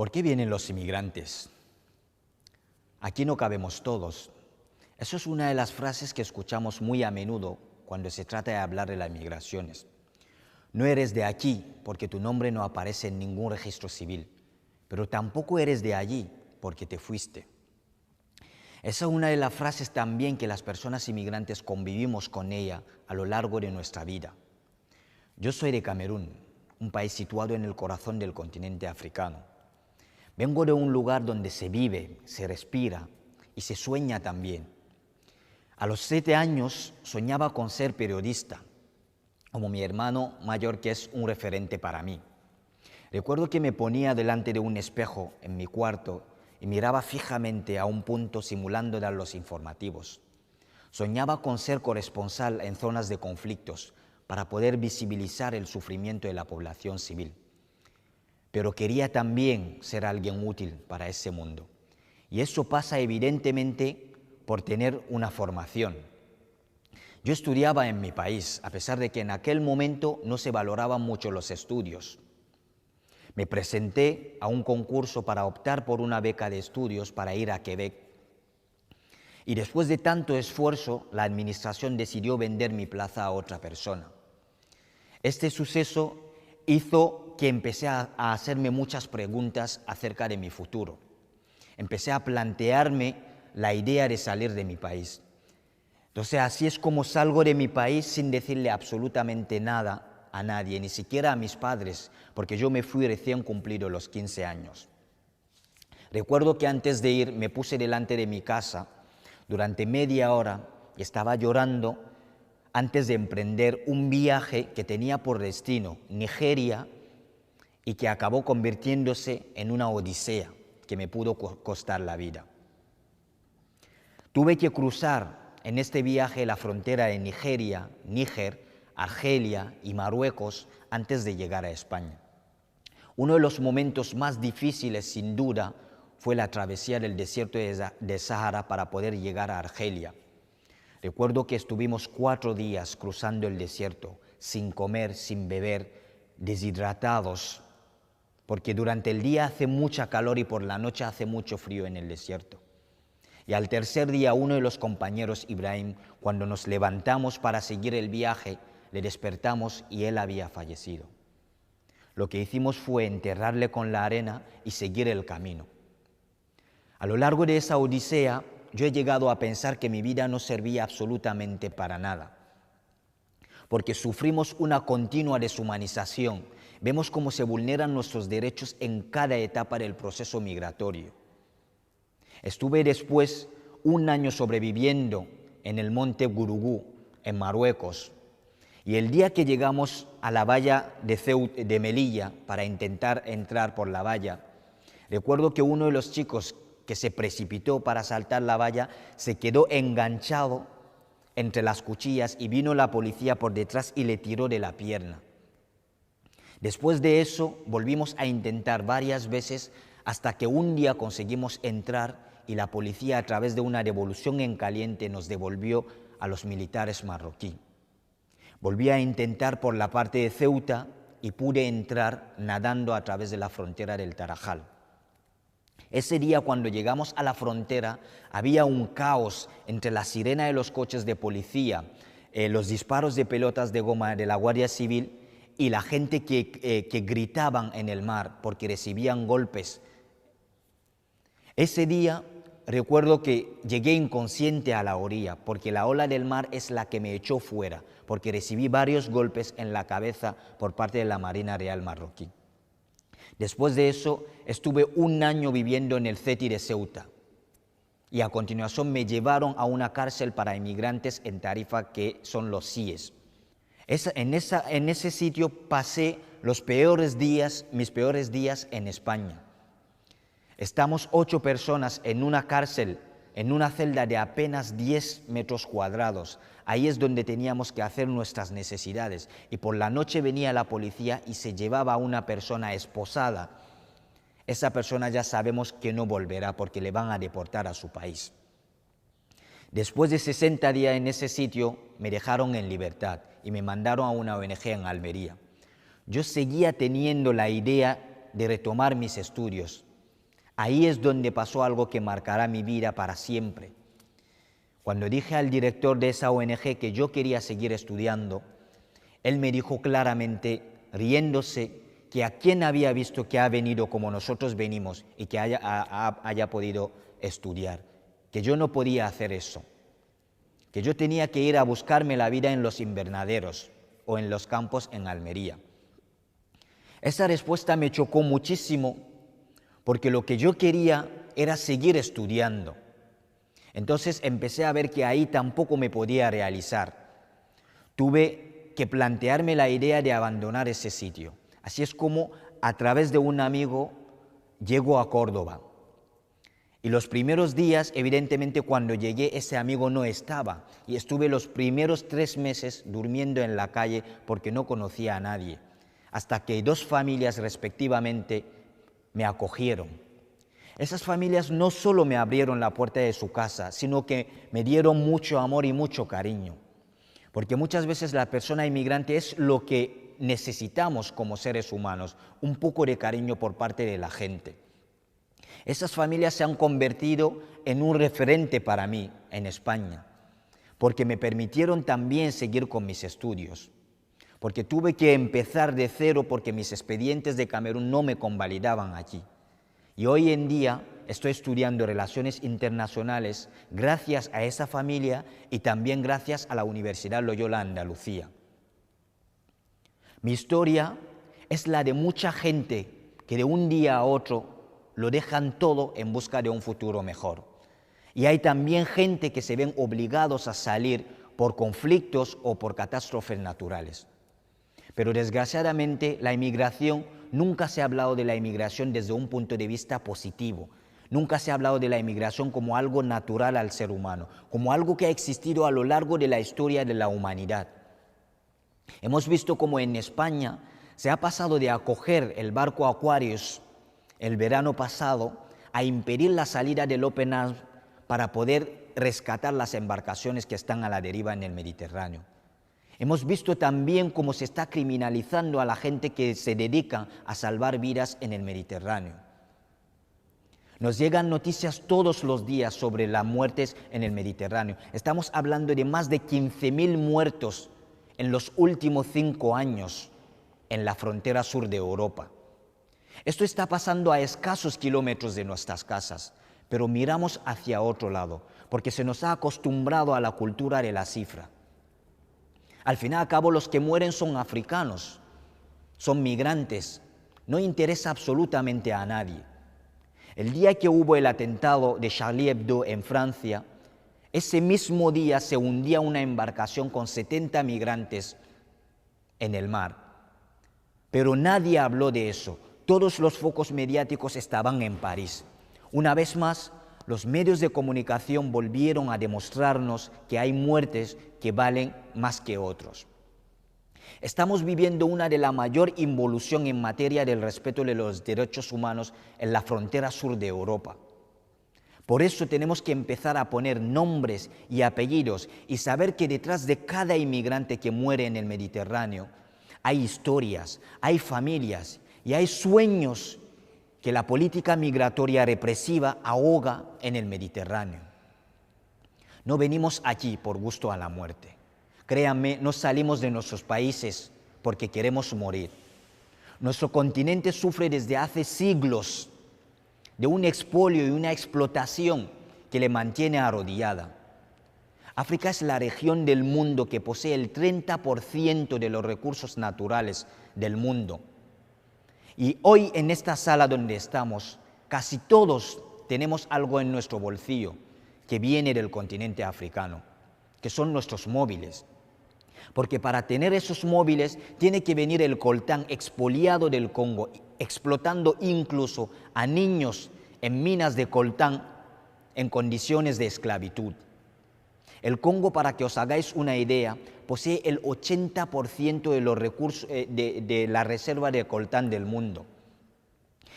¿Por qué vienen los inmigrantes? Aquí no cabemos todos. Eso es una de las frases que escuchamos muy a menudo cuando se trata de hablar de las migraciones. No eres de aquí porque tu nombre no aparece en ningún registro civil, pero tampoco eres de allí porque te fuiste. Esa es una de las frases también que las personas inmigrantes convivimos con ella a lo largo de nuestra vida. Yo soy de Camerún, un país situado en el corazón del continente africano. Vengo de un lugar donde se vive, se respira y se sueña también. A los 7 años soñaba con ser periodista, como mi hermano mayor, que es un referente para mí. Recuerdo que me ponía delante de un espejo en mi cuarto y miraba fijamente a un punto simulando dar los informativos. Soñaba con ser corresponsal en zonas de conflictos para poder visibilizar el sufrimiento de la población civil. Pero quería también ser alguien útil para ese mundo. Y eso pasa evidentemente por tener una formación. Yo estudiaba en mi país, a pesar de que en aquel momento no se valoraban mucho los estudios. Me presenté a un concurso para optar por una beca de estudios para ir a Quebec. Y después de tanto esfuerzo, la administración decidió vender mi plaza a otra persona. Este suceso hizo que empecé a hacerme muchas preguntas acerca de mi futuro. Empecé a plantearme la idea de salir de mi país. Entonces, así es como salgo de mi país sin decirle absolutamente nada a nadie, ni siquiera a mis padres, porque yo me fui recién cumplido los 15 años. Recuerdo que antes de ir me puse delante de mi casa durante media hora y estaba llorando antes de emprender un viaje que tenía por destino Nigeria y que acabó convirtiéndose en una odisea que me pudo costar la vida. Tuve que cruzar en este viaje la frontera de Nigeria, Níger, Argelia y Marruecos antes de llegar a España. Uno de los momentos más difíciles, sin duda, fue la travesía del desierto de Sahara para poder llegar a Argelia. Recuerdo que estuvimos 4 días cruzando el desierto, sin comer, sin beber, deshidratados, porque durante el día hace mucha calor y por la noche hace mucho frío en el desierto. Y al tercer día, uno de los compañeros, Ibrahim, cuando nos levantamos para seguir el viaje, le despertamos y él había fallecido. Lo que hicimos fue enterrarle con la arena y seguir el camino. A lo largo de esa odisea, yo he llegado a pensar que mi vida no servía absolutamente para nada, porque sufrimos una continua deshumanización. Vemos cómo se vulneran nuestros derechos en cada etapa del proceso migratorio. Estuve después 1 año sobreviviendo en el monte Gurugú, en Marruecos, y el día que llegamos a la valla de Melilla para intentar entrar por la valla, recuerdo que uno de los chicos que se precipitó para saltar la valla se quedó enganchado entre las cuchillas y vino la policía por detrás y le tiró de la pierna. Después de eso volvimos a intentar varias veces hasta que un día conseguimos entrar y la policía, a través de una devolución en caliente, nos devolvió a los militares marroquíes. Volví a intentar por la parte de Ceuta y pude entrar nadando a través de la frontera del Tarajal. Ese día, cuando llegamos a la frontera, había un caos entre la sirena de los coches de policía, los disparos de pelotas de goma de la Guardia Civil y la gente que gritaban en el mar porque recibían golpes. Ese día recuerdo que llegué inconsciente a la orilla porque la ola del mar es la que me echó fuera, porque recibí varios golpes en la cabeza por parte de la Marina Real marroquí. Después de eso estuve 1 año viviendo en el CETI de Ceuta y a continuación me llevaron a una cárcel para inmigrantes en Tarifa, que son los CIES. En ese sitio pasé mis peores días en España. Estamos 8 personas en una cárcel, en una celda de apenas 10 metros cuadrados. Ahí es donde teníamos que hacer nuestras necesidades. Y por la noche venía la policía y se llevaba a una persona esposada. Esa persona ya sabemos que no volverá porque le van a deportar a su país. Después de 60 días en ese sitio, me dejaron en libertad y me mandaron a una ONG en Almería. Yo seguía teniendo la idea de retomar mis estudios, Ahí es donde pasó algo que marcará mi vida para siempre. Cuando dije al director de esa ONG que yo quería seguir estudiando, él me dijo claramente, riéndose, que a quien había visto que ha venido como nosotros venimos y que haya podido estudiar, que yo no podía hacer eso, que yo tenía que ir a buscarme la vida en los invernaderos o en los campos en Almería. Esa respuesta me chocó muchísimo porque lo que yo quería era seguir estudiando. Entonces empecé a ver que ahí tampoco me podía realizar. Tuve que plantearme la idea de abandonar ese sitio. Así es como, a través de un amigo, llego a Córdoba. Y los primeros días, evidentemente, cuando llegué, ese amigo no estaba. Y estuve los primeros 3 meses durmiendo en la calle porque no conocía a nadie. Hasta que 2 familias, respectivamente, me acogieron. Esas familias no solo me abrieron la puerta de su casa, sino que me dieron mucho amor y mucho cariño. Porque muchas veces la persona inmigrante es lo que necesitamos como seres humanos, un poco de cariño por parte de la gente. Esas familias se han convertido en un referente para mí en España, porque me permitieron también seguir con mis estudios, porque tuve que empezar de cero porque mis expedientes de Camerún no me convalidaban allí. Y hoy en día estoy estudiando relaciones internacionales gracias a esa familia y también gracias a la Universidad Loyola Andalucía. Mi historia es la de mucha gente que de un día a otro lo dejan todo en busca de un futuro mejor. Y hay también gente que se ven obligados a salir por conflictos o por catástrofes naturales. Pero desgraciadamente la inmigración, nunca se ha hablado de la inmigración desde un punto de vista positivo. Nunca se ha hablado de la inmigración como algo natural al ser humano, como algo que ha existido a lo largo de la historia de la humanidad. Hemos visto cómo en España se ha pasado de acoger el barco Aquarius el verano pasado a impedir la salida del Open Arms para poder rescatar las embarcaciones que están a la deriva en el Mediterráneo. Hemos visto también cómo se está criminalizando a la gente que se dedica a salvar vidas en el Mediterráneo. Nos llegan noticias todos los días sobre las muertes en el Mediterráneo. Estamos hablando de más de 15.000 muertos en los últimos 5 años en la frontera sur de Europa. Esto está pasando a escasos kilómetros de nuestras casas, pero miramos hacia otro lado, porque se nos ha acostumbrado a la cultura de la cifra. Al fin y al cabo, los que mueren son africanos, son migrantes, no interesa absolutamente a nadie. El día que hubo el atentado de Charlie Hebdo en Francia, ese mismo día se hundía una embarcación con 70 migrantes en el mar. Pero nadie habló de eso. Todos los focos mediáticos estaban en París. Una vez más, los medios de comunicación volvieron a demostrarnos que hay muertes que valen más que otros. Estamos viviendo una de la mayor involución en materia del respeto de los derechos humanos en la frontera sur de Europa. Por eso tenemos que empezar a poner nombres y apellidos y saber que detrás de cada inmigrante que muere en el Mediterráneo hay historias, hay familias y hay sueños que la política migratoria represiva ahoga en el Mediterráneo. No venimos aquí por gusto a la muerte. Créanme, no salimos de nuestros países porque queremos morir. Nuestro continente sufre desde hace siglos de un expolio y una explotación que le mantiene arrodillada. África es la región del mundo que posee el 30% de los recursos naturales del mundo. Y hoy en esta sala donde estamos, casi todos tenemos algo en nuestro bolsillo que viene del continente africano, que son nuestros móviles. Porque para tener esos móviles tiene que venir el coltán expoliado del Congo, explotando incluso a niños en minas de coltán en condiciones de esclavitud. El Congo, para que os hagáis una idea, posee el 80% de los recursos de la reserva de coltán del mundo.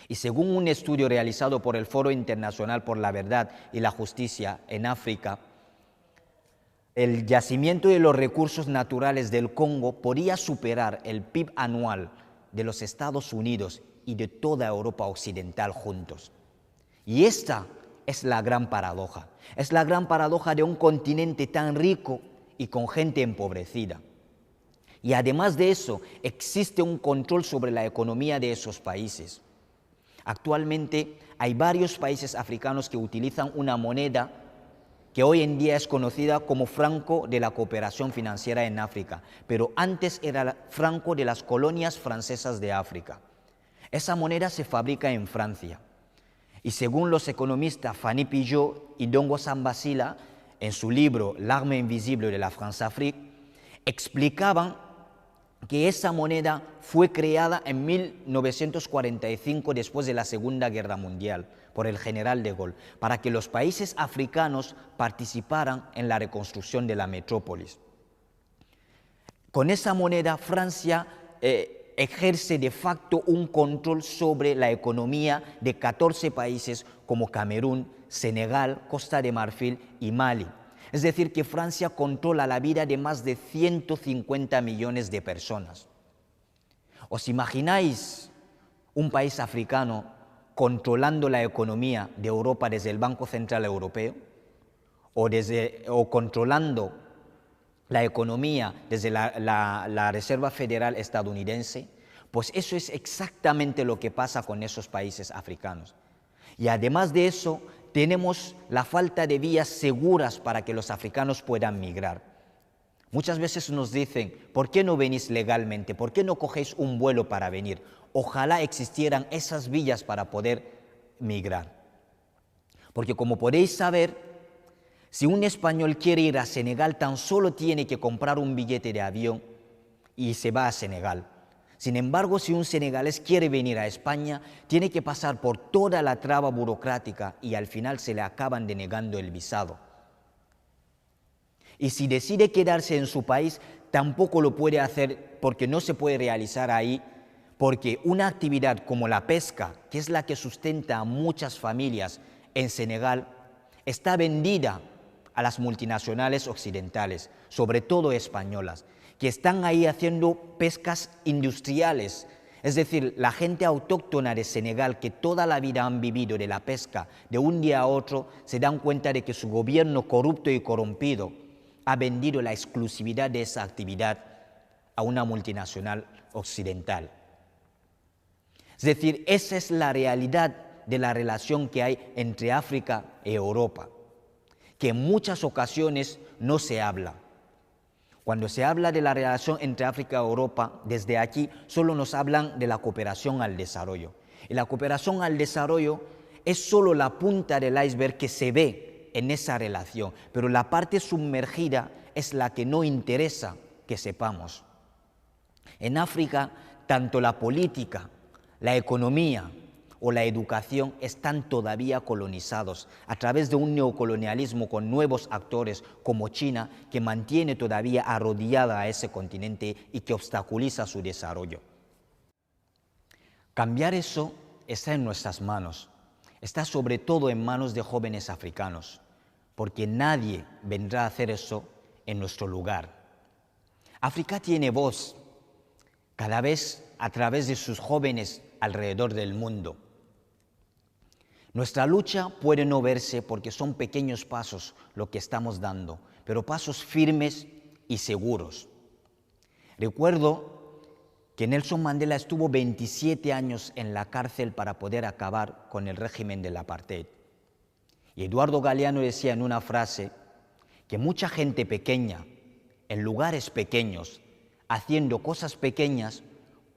Y según un estudio realizado por el Foro Internacional por la Verdad y la Justicia en África, el yacimiento de los recursos naturales del Congo podría superar el PIB anual de los Estados Unidos y de toda Europa Occidental juntos. Y esta es la gran paradoja. Es la gran paradoja de un continente tan rico y con gente empobrecida. Y además de eso, existe un control sobre la economía de esos países. Actualmente hay varios países africanos que utilizan una moneda que hoy en día es conocida como franco de la cooperación financiera en África, pero antes era el franco de las colonias francesas de África. Esa moneda se fabrica en Francia. Y según los economistas Fanny Pigeaud y Dongo Sambasila, en su libro L'arme invisible de la France-Afrique, explicaban que esa moneda fue creada en 1945, después de la Segunda Guerra Mundial, por el general de Gaulle, para que los países africanos participaran en la reconstrucción de la metrópolis. Con esa moneda, Francia ejerce de facto un control sobre la economía de 14 países como Camerún, Senegal, Costa de Marfil y Mali. Es decir, que Francia controla la vida de más de 150 millones de personas. ¿Os imagináis un país africano controlando la economía de Europa desde el Banco Central Europeo? ¿O controlando la economía desde la Reserva Federal estadounidense? Pues eso es exactamente lo que pasa con esos países africanos. Y además de eso, tenemos la falta de vías seguras para que los africanos puedan migrar. Muchas veces nos dicen, ¿por qué no venís legalmente? ¿Por qué no cogéis un vuelo para venir? Ojalá existieran esas vías para poder migrar. Porque como podéis saber, si un español quiere ir a Senegal, tan solo tiene que comprar un billete de avión y se va a Senegal. Sin embargo, si un senegalés quiere venir a España, tiene que pasar por toda la traba burocrática y al final se le acaban denegando el visado. Y si decide quedarse en su país, tampoco lo puede hacer porque no se puede realizar ahí, porque una actividad como la pesca, que es la que sustenta a muchas familias en Senegal, está vendida a las multinacionales occidentales, sobre todo españolas, que están ahí haciendo pescas industriales. Es decir, la gente autóctona de Senegal, que toda la vida han vivido de la pesca, de un día a otro se dan cuenta de que su gobierno corrupto y corrompido ha vendido la exclusividad de esa actividad a una multinacional occidental. Es decir, esa es la realidad de la relación que hay entre África y Europa, que en muchas ocasiones no se habla. Cuando se habla de la relación entre África y Europa, desde aquí solo nos hablan de la cooperación al desarrollo. Y la cooperación al desarrollo es solo la punta del iceberg que se ve en esa relación, pero la parte sumergida es la que no interesa que sepamos. En África, tanto la política, la economía o la educación están todavía colonizados a través de un neocolonialismo con nuevos actores como China, que mantiene todavía arrodillada a ese continente y que obstaculiza su desarrollo. Cambiar eso está en nuestras manos, está sobre todo en manos de jóvenes africanos, porque nadie vendrá a hacer eso en nuestro lugar. África tiene voz, cada vez a través de sus jóvenes alrededor del mundo. Nuestra lucha puede no verse porque son pequeños pasos lo que estamos dando, pero pasos firmes y seguros. Recuerdo que Nelson Mandela estuvo 27 años en la cárcel para poder acabar con el régimen del apartheid. Y Eduardo Galeano decía en una frase que mucha gente pequeña, en lugares pequeños, haciendo cosas pequeñas,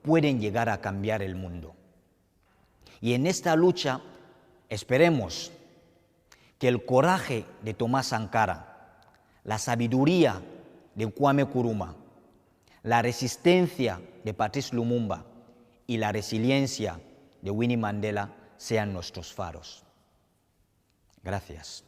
pueden llegar a cambiar el mundo. Y en esta lucha, esperemos que el coraje de Thomas Sankara, la sabiduría de Kwame Nkrumah, la resistencia de Patrice Lumumba y la resiliencia de Winnie Mandela sean nuestros faros. Gracias.